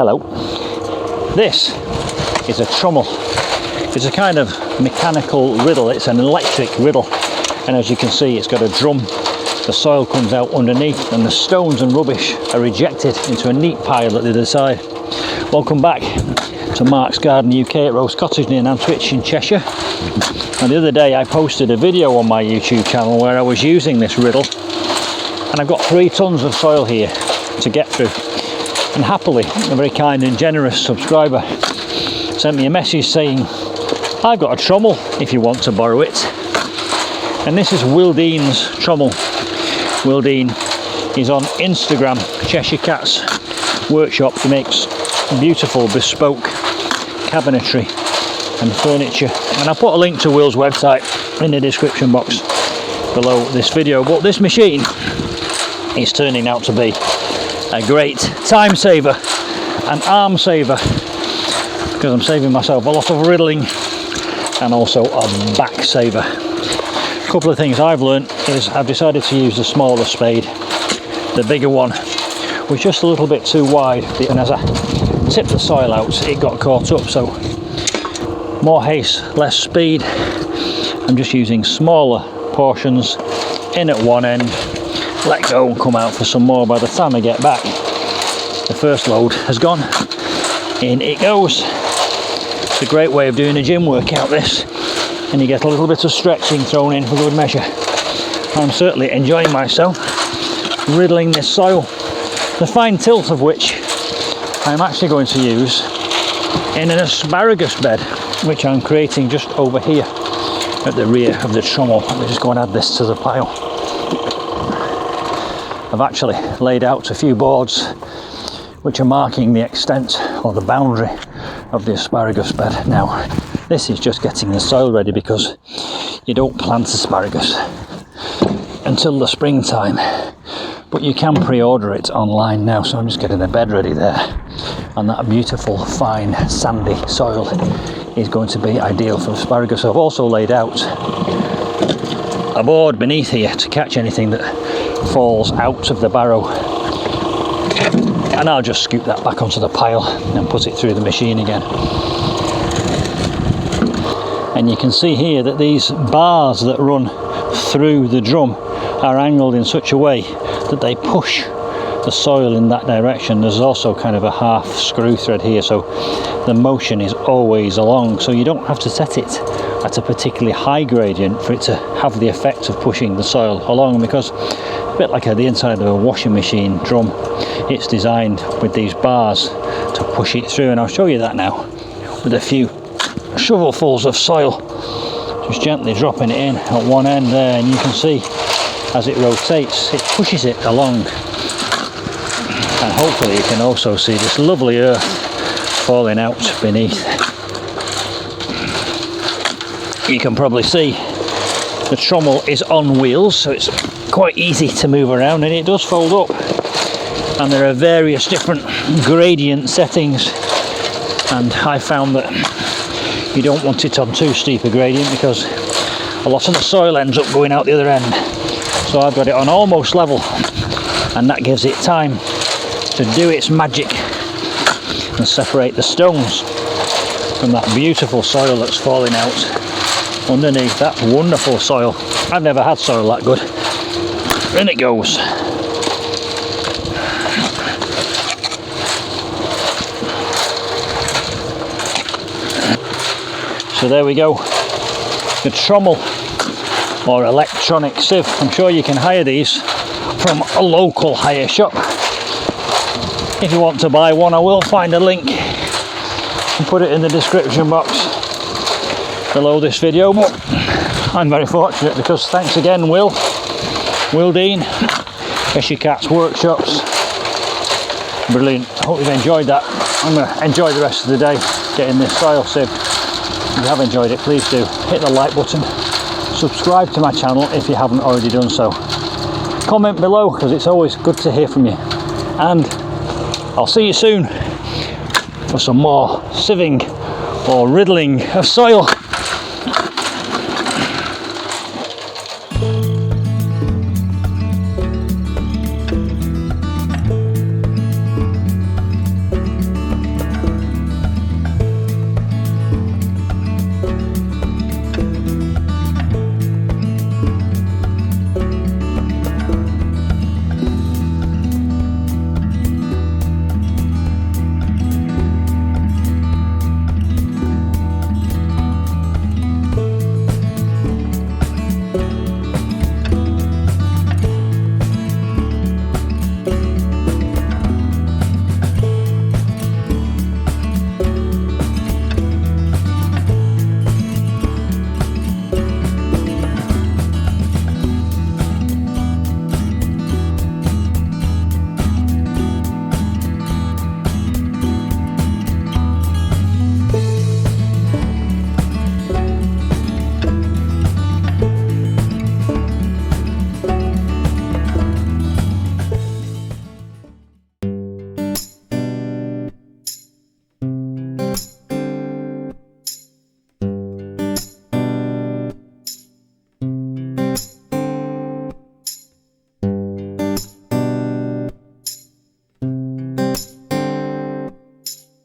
Hello. This is a trommel. It's a kind of mechanical riddle. It's an electric riddle, and as you can see, it's got a drum. The soil comes out underneath and the stones and rubbish are ejected into a neat pile at the other side. Welcome back to Mark's Garden UK at Rose Cottage near Nantwich in Cheshire. And the other day I posted a video on my YouTube channel where I was using this riddle, and I've got 3 tons of soil here to get through. And happily, a very kind and generous subscriber sent me a message saying, I've got a trommel if you want to borrow it. And this is Will Dean's trommel. Will Dean is on Instagram, Cheshire Cat's Workshop. He makes beautiful bespoke cabinetry and furniture. And I'll put a link to Will's website in the description box below this video. But this machine is turning out to be a great time saver, an arm saver, because I'm saving myself a lot of riddling, and also a back saver. A couple of things I've learned is I've decided to use the smaller spade. The bigger one was just a little bit too wide, and as I tipped the soil out it got caught up, so more haste, less speed. I'm just using smaller portions in at one end, let go and come out for some more. By the time I get back, the first load has gone, in it goes. It's a great way of doing a gym workout, this, and you get a little bit of stretching thrown in for good measure. I'm certainly enjoying myself riddling this soil, the fine tilt of which I'm actually going to use in an asparagus bed which I'm creating just over here at the rear of the trommel. Let me just go and add this to the pile. I've actually laid out a few boards which are marking the extent or the boundary of the asparagus bed. Now this is just getting the soil ready, because you don't plant asparagus until the springtime, but you can pre-order it online now. So I'm just getting the bed ready there, and that beautiful fine sandy soil is going to be ideal for asparagus. I've also laid out a board beneath here to catch anything that falls out of the barrow, and I'll just scoop that back onto the pile and put it through the machine again. And you can see here that these bars that run through the drum are angled in such a way that they push the soil in that direction. There's also kind of a half screw thread here, so the motion is always along, so you don't have to set it at a particularly high gradient for it to have the effect of pushing the soil along, because a bit like the inside of a washing machine drum, it's designed with these bars to push it through. And I'll show you that now with a few shovelfuls of soil, just gently dropping it in at one end there, and you can see as it rotates it pushes it along. And hopefully you can also see this lovely earth falling out beneath. You can probably see the trommel is on wheels, so it's quite easy to move around, and it does fold up, and there are various different gradient settings, and I found that you don't want it on too steep a gradient because a lot of the soil ends up going out the other end. So I've got it on almost level, and that gives it time to do its magic and separate the stones from that beautiful soil that's falling out underneath that wonderful soil. I've never had soil that good. In it goes. So there we go, the trommel or electronic sieve. I'm sure you can hire these from a local hire shop. If you want to buy one, I will find a link and put it in the description box below this video. But I'm very fortunate, because thanks again Will Dean, Cheshire Cat's Workshops. Brilliant. I hope you've enjoyed that. I'm going to enjoy the rest of the day getting this soil sieve. If you have enjoyed it, please do hit the like button, subscribe to my channel if you haven't already done so, comment below because it's always good to hear from you, and I'll see you soon for some more sieving or riddling of soil.